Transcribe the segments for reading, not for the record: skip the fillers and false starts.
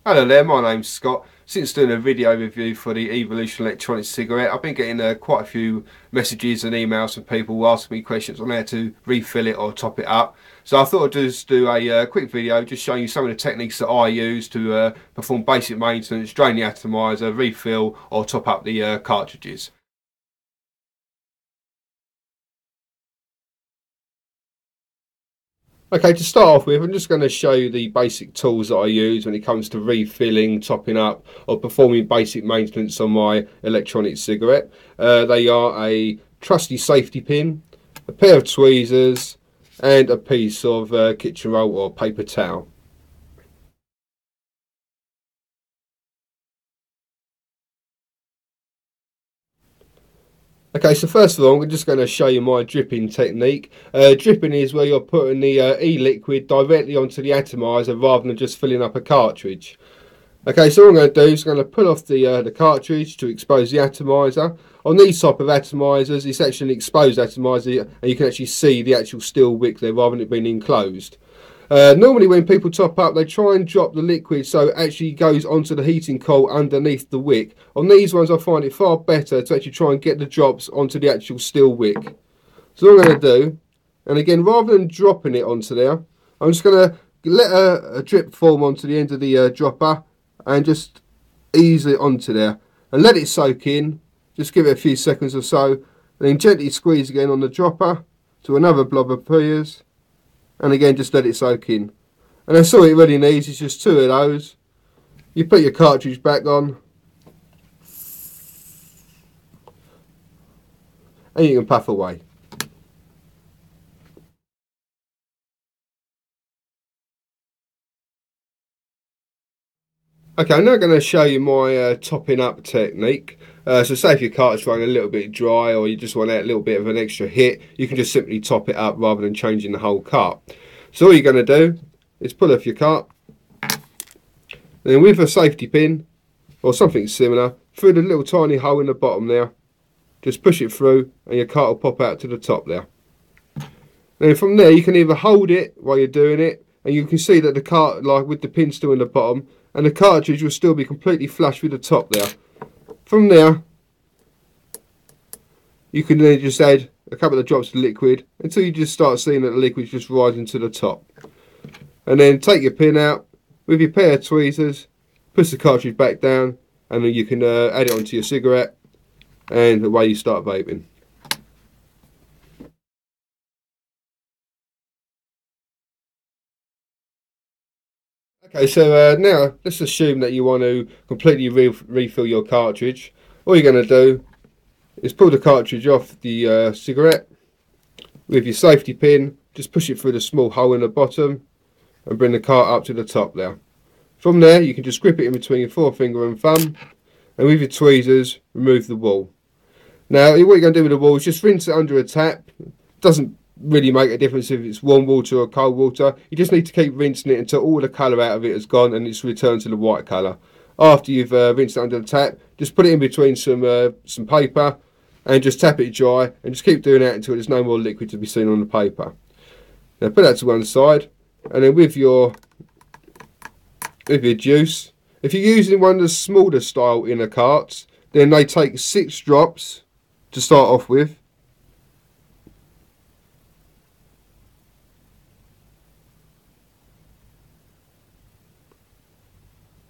Hello there, my name's Scott. Since doing a video review for the Evolution electronic cigarette, I've been getting quite a few messages and emails from people asking me questions on how to refill it or top it up. So I thought I'd just do a quick video just showing you some of the techniques that I use to perform basic maintenance, drain the atomizer, refill or top up the cartridges. Okay, to start off with, I'm just going to show you the basic tools that I use when it comes to refilling, topping up or performing basic maintenance on my electronic cigarette. They are a trusty safety pin, a pair of tweezers and a piece of kitchen roll or paper towel. Okay, so first of all, I'm just going to show you my dripping technique. Dripping is where you're putting the e-liquid directly onto the atomizer rather than just filling up a cartridge. Okay, so what I'm going to do is I'm going to pull off the cartridge to expose the atomizer. On these type of atomizers, it's actually an exposed atomizer and you can actually see the actual steel wick there rather than it being enclosed. Normally when people top up, they try and drop the liquid so it actually goes onto the heating coil underneath the wick. On these ones I find it far better to actually try and get the drops onto the actual steel wick. So what I'm going to do, and again rather than dropping it onto there, I'm just going to let a drip form onto the end of the dropper and just ease it onto there and let it soak in. Just give it a few seconds or so, and then gently squeeze again on the dropper to another blob appears. And again, just let it soak in. And that's all it really needs is just two of those. You put your cartridge back on. And you can puff away. Okay, I'm now going to show you my topping up technique. So say if your cartridge running a little bit dry or you just want a little bit of an extra hit, you can just simply top it up rather than changing the whole cart. So all you're going to do is pull off your cart, then with a safety pin or something similar, through the little tiny hole in the bottom there, just push it through and your cart will pop out to the top there. Then from there you can either hold it while you're doing it, and you can see that the cart, like with the pin still in the bottom, and the cartridge will still be completely flush with the top there. From there, you can then just add a couple of drops of liquid until you just start seeing that the liquid's just rising to the top. And then take your pin out with your pair of tweezers, push the cartridge back down, and then you can add it onto your cigarette, and away you start vaping. Okay, so now let's assume that you want to completely refill your cartridge. All you're going to do is pull the cartridge off the cigarette with your safety pin, just push it through the small hole in the bottom and bring the cart up to the top there. From there you can just grip it in between your forefinger and thumb, and with your tweezers remove the wool. Now what you're going to do with the wool is just rinse it under a tap. Doesn't really make a difference if it's warm water or cold water. You just need to keep rinsing it until all the colour out of it has gone and it's returned to the white colour. After you've rinsed it under the tap, just put it in between some paper and just tap it dry, and just keep doing that until there's no more liquid to be seen on the paper. Now put that to one side, and then with your juice, if you're using one of the smaller style inner carts, then they take 6 drops to start off with.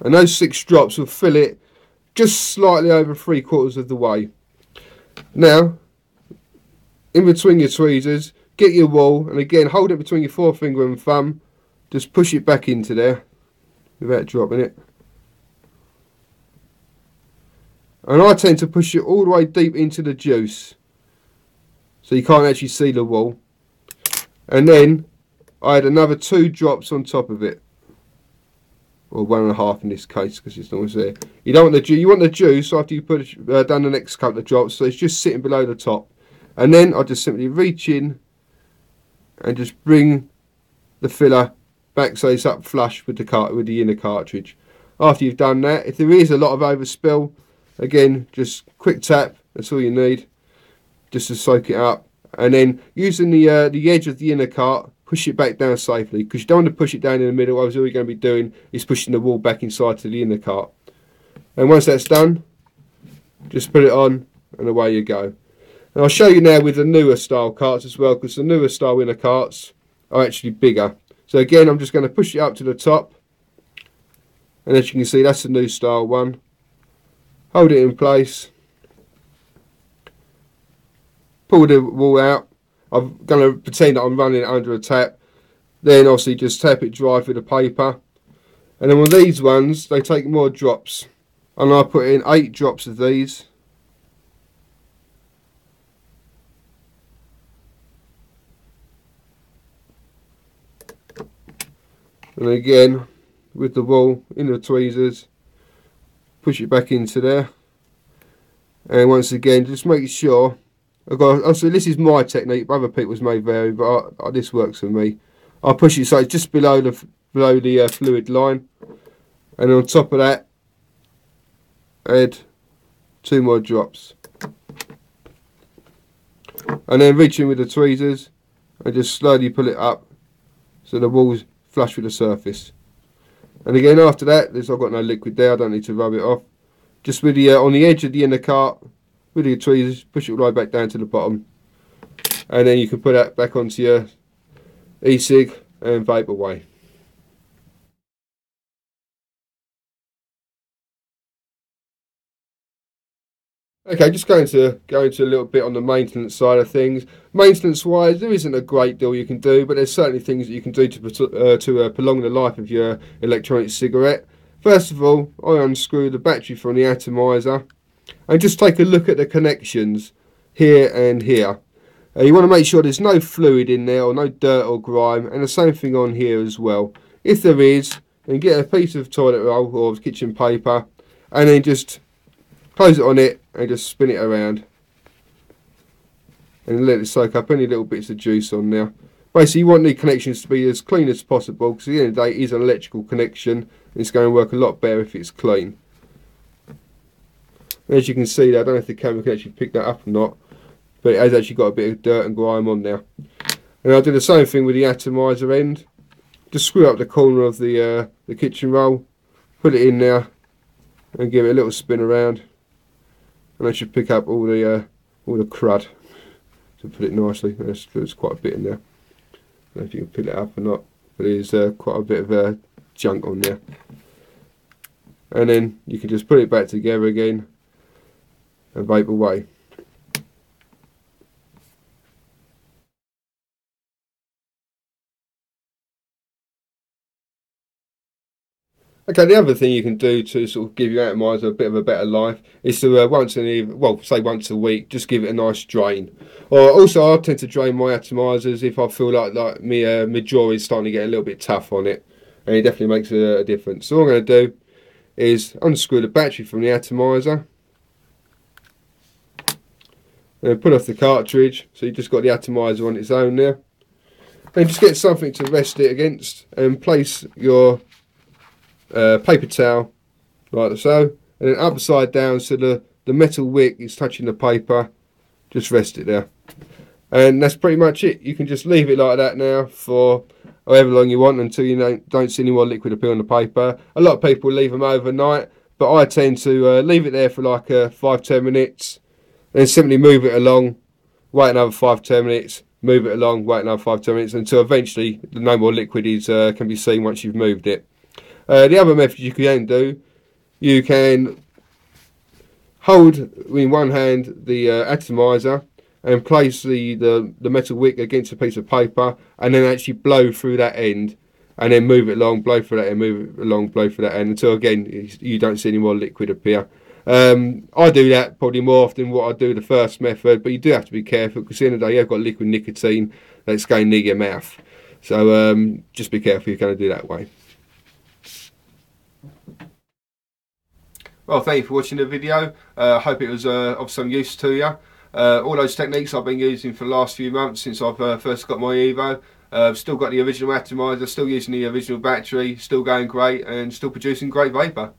And those 6 drops will fill it just slightly over 3/4 of the way. Now, in between your tweezers, get your wool, and again hold it between your forefinger and thumb. Just push it back into there without dropping it. And I tend to push it all the way deep into the juice, so you can't actually see the wool. And then I add another 2 drops on top of it. Or 1.5 in this case, because it's not always there. You don't want the juice. You want the juice after you put down the next couple of drops, so it's just sitting below the top. And then I just simply reach in and just bring the filler back so it's up flush with the inner cartridge. After you've done that, if there is a lot of overspill, again just quick tap. That's all you need, just to soak it up. And then using the edge of the inner cart, push it back down safely, because you don't want to push it down in the middle. Otherwise all you're going to be doing is pushing the wall back inside to the inner cart. And once that's done, just put it on and away you go. And I'll show you now with the newer style carts as well, because the newer style inner carts are actually bigger. So again, I'm just going to push it up to the top, and as you can see, that's the new style one. Hold it in place, pull the wall out. I'm going to pretend that I'm running it under a tap, then obviously just tap it dry with the paper. And then with these ones, they take more drops, and I put in 8 drops of these. And again, with the wool in the tweezers, push it back into there. And once again, just make sure, also this is my technique, but other people's may vary, but this works for me. I push it so it's just below the fluid line, and on top of that, add 2 more drops. And then reach in with the tweezers and just slowly pull it up so the wool's flush with the surface. And again, after that, I've got no liquid there, I don't need to rub it off. Just with the on the edge of the inner cart, with your tweezers, push it right back down to the bottom, and then you can put that back onto your E-CIG and vape away. Okay, just going to a little bit on the maintenance side of things. Maintenance wise, there isn't a great deal you can do, but there's certainly things that you can do to prolong the life of your electronic cigarette. First of all, I unscrew the battery from the atomizer and just take a look at the connections here and here. You want to make sure there's no fluid in there, or no dirt or grime, and the same thing on here as well. If there is, then get a piece of toilet roll or kitchen paper, and then just close it on it and just spin it around and let it soak up any little bits of juice on there. Basically, you want the connections to be as clean as possible, because at the end of the day it is an electrical connection and it's going to work a lot better if it's clean. And as you can see there, I don't know if the camera can actually pick that up or not, but it has actually got a bit of dirt and grime on there. And I'll do the same thing with the atomizer end. Just screw up the corner of the kitchen roll, put it in there and give it a little spin around, and that should pick up all the crud, to put it nicely. There's quite a bit in there. I don't know if you can pick it up or not, but there's quite a bit of junk on there. And then you can just put it back together again and vape away. Okay, the other thing you can do to sort of give your atomizer a bit of a better life is to once a week, just give it a nice drain. Or also, I tend to drain my atomizers if I feel like my jaw is starting to get a little bit tough on it, and it definitely makes a difference. So what I'm going to do is unscrew the battery from the atomizer, and put off the cartridge, so you've just got the atomizer on its own there. Then just get something to rest it against and place your paper towel like so, and then upside down so the metal wick is touching the paper. Just rest it there, and that's pretty much it. You can just leave it like that now for however long you want, until you don't see any more liquid appear on the paper. A lot of people leave them overnight, but I tend to leave it there for like 5-10 minutes, and then simply move it along, wait another 5-10 minutes, move it along, wait another 5-10 minutes, until eventually no more liquid can be seen once you've moved it. The other method you can do, you can hold in one hand the atomizer and place the metal wick against a piece of paper, and then actually blow through that end, and then move it along, blow through that end, move it along, blow through that end, until again you don't see any more liquid appear. I do that probably more often than what I do the first method, but you do have to be careful, because at the end of the day you've got liquid nicotine that's going near your mouth. So just be careful you're going to do that way. Well, thank you for watching the video. I hope it was of some use to you. All those techniques I've been using for the last few months since I've first got my Evo. Still got the original atomizer, still using the original battery, still going great, and still producing great vapour.